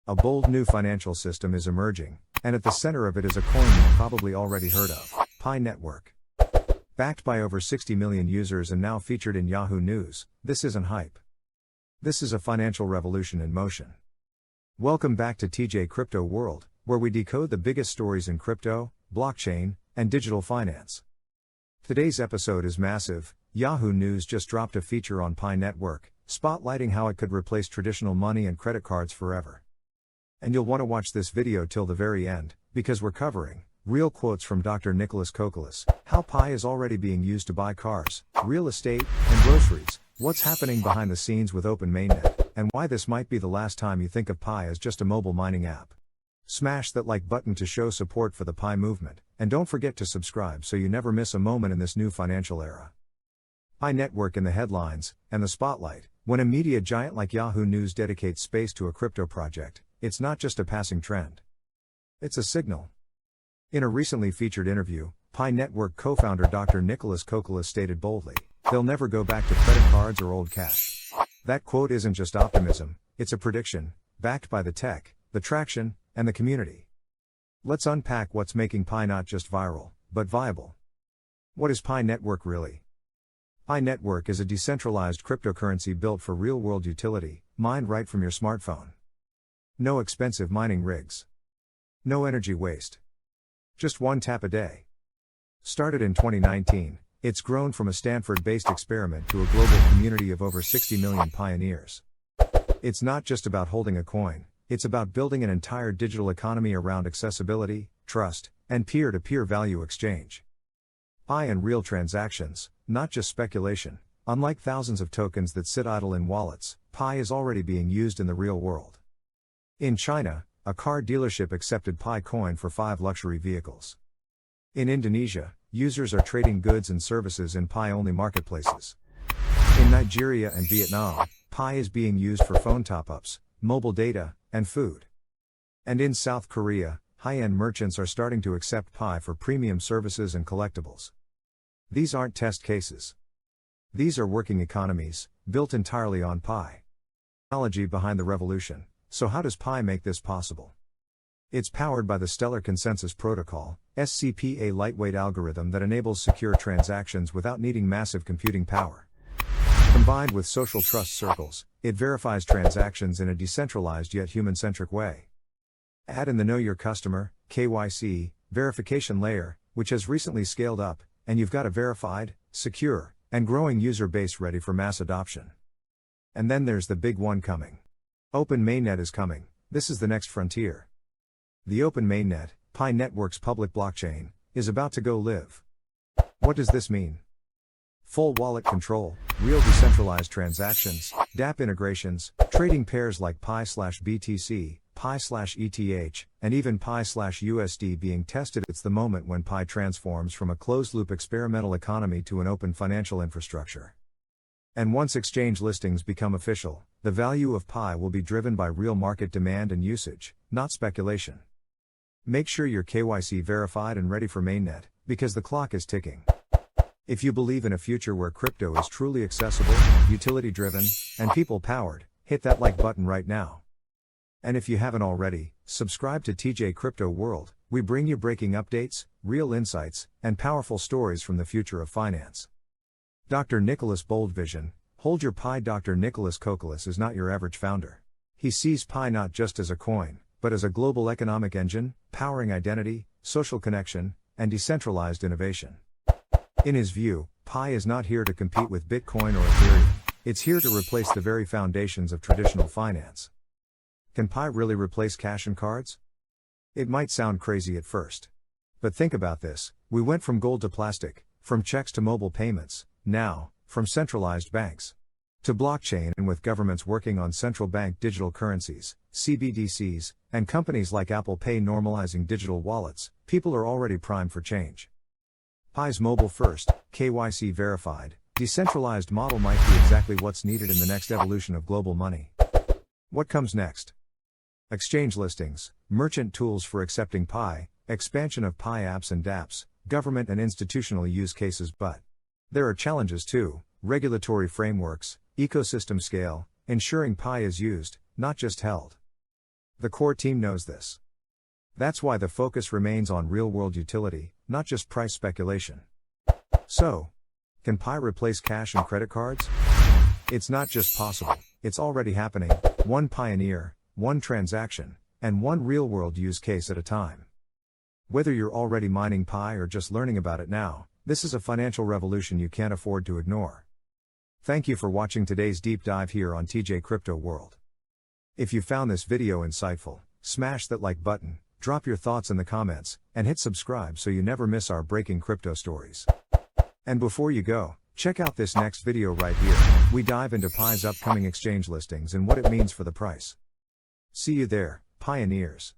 A bold new financial system is emerging, and at the center of it is a coin you've probably already heard of, PiNetwork. Backed by over 60 million users and now featured in Yahoo News, this isn't hype. This is a financial revolution in motion. Welcome back to TJ Crypto World, where we decode the biggest stories in crypto, blockchain, and digital finance. Today's episode is massive. Yahoo News just dropped a feature on PiNetwork, spotlighting how it could replace traditional money and credit cards forever. And you'll want to watch this video till the very end, because we're covering real quotes from Dr. Nicholas Kokolas, how Pi is already being used to buy cars, real estate, and groceries, what's happening behind the scenes with Open Mainnet, and why this might be the last time you think of Pi as just a mobile mining app. Smash that like button to show support for the Pi movement, and don't forget to subscribe so you never miss a moment in this new financial era. PiNetwork in the headlines, and the spotlight. When a media giant like Yahoo News dedicates space to a crypto project, it's not just a passing trend. It's a signal. In a recently featured interview, PiNetwork co-founder Dr. Nicholas Kokolas stated boldly, "They'll never go back to credit cards or old cash." That quote isn't just optimism, it's a prediction, backed by the tech, the traction, and the community. Let's unpack what's making Pi not just viral, but viable. What is PiNetwork really? PiNetwork is a decentralized cryptocurrency built for real-world utility, mined right from your smartphone. No expensive mining rigs. No energy waste. Just one tap a day. Started in 2019, it's grown from a Stanford-based experiment to a global community of over 60 million pioneers. It's not just about holding a coin, it's about building an entire digital economy around accessibility, trust, and peer-to-peer value exchange. Pi and real transactions, not just speculation. Unlike thousands of tokens that sit idle in wallets, Pi is already being used in the real world. In China, a car dealership accepted Pi coin for 5 luxury vehicles. In Indonesia, users are trading goods and services in Pi-only marketplaces. In Nigeria and Vietnam, Pi is being used for phone top-ups, mobile data, and food. And in South Korea, high-end merchants are starting to accept Pi for premium services and collectibles. These aren't test cases. These are working economies, built entirely on Pi. Technology behind the revolution. So how does Pi make this possible? It's powered by the Stellar Consensus Protocol, SCP, a lightweight algorithm that enables secure transactions without needing massive computing power. Combined with social trust circles, it verifies transactions in a decentralized yet human-centric way. Add in the Know Your Customer, KYC, verification layer, which has recently scaled up, and you've got a verified, secure, and growing user base ready for mass adoption. And then there's the big one coming. Open Mainnet is coming. This is the next frontier. The Open Mainnet, PiNetwork's public blockchain, is about to go live. What does this mean? Full wallet control, real decentralized transactions, dApp integrations, trading pairs like Pi/BTC, Pi/ETH, and even Pi/USD being tested. It's the moment when Pi transforms from a closed-loop experimental economy to an open financial infrastructure. And once exchange listings become official, the value of Pi will be driven by real market demand and usage, not speculation. Make sure you're KYC verified and ready for Mainnet, because the clock is ticking. If you believe in a future where crypto is truly accessible, utility-driven, and people-powered, hit that like button right now. And if you haven't already, subscribe to TJ Crypto World. We bring you breaking updates, real insights, and powerful stories from the future of finance. Dr. Nicholas' bold vision. Hold your Pi. Dr. Nicholas Kokolas is not your average founder. He sees Pi not just as a coin, but as a global economic engine, powering identity, social connection, and decentralized innovation. In his view, Pi is not here to compete with Bitcoin or Ethereum. It's here to replace the very foundations of traditional finance. Can Pi really replace cash and cards? It might sound crazy at first. But think about this. We went from gold to plastic, from checks to mobile payments, now, from centralized banks to blockchain, and with governments working on central bank digital currencies, CBDCs, and companies like Apple Pay normalizing digital wallets, people are already primed for change. Pi's mobile-first, KYC verified, decentralized model might be exactly what's needed in the next evolution of global money. What comes next? Exchange listings, merchant tools for accepting Pi, expansion of Pi apps and dApps, government and institutional use cases. But there are challenges too: regulatory frameworks, ecosystem scale, ensuring Pi is used, not just held. The core team knows this. That's why the focus remains on real-world utility, not just price speculation. So, can Pi replace cash and credit cards? It's not just possible, it's already happening, one pioneer, one transaction, and one real-world use case at a time. Whether you're already mining Pi or just learning about it now, this is a financial revolution you can't afford to ignore. Thank you for watching today's deep dive here on TJ Crypto World. If you found this video insightful, smash that like button, drop your thoughts in the comments, and hit subscribe so you never miss our breaking crypto stories. And before you go, check out this next video right here. We dive into Pi's upcoming exchange listings and what it means for the price. See you there, pioneers.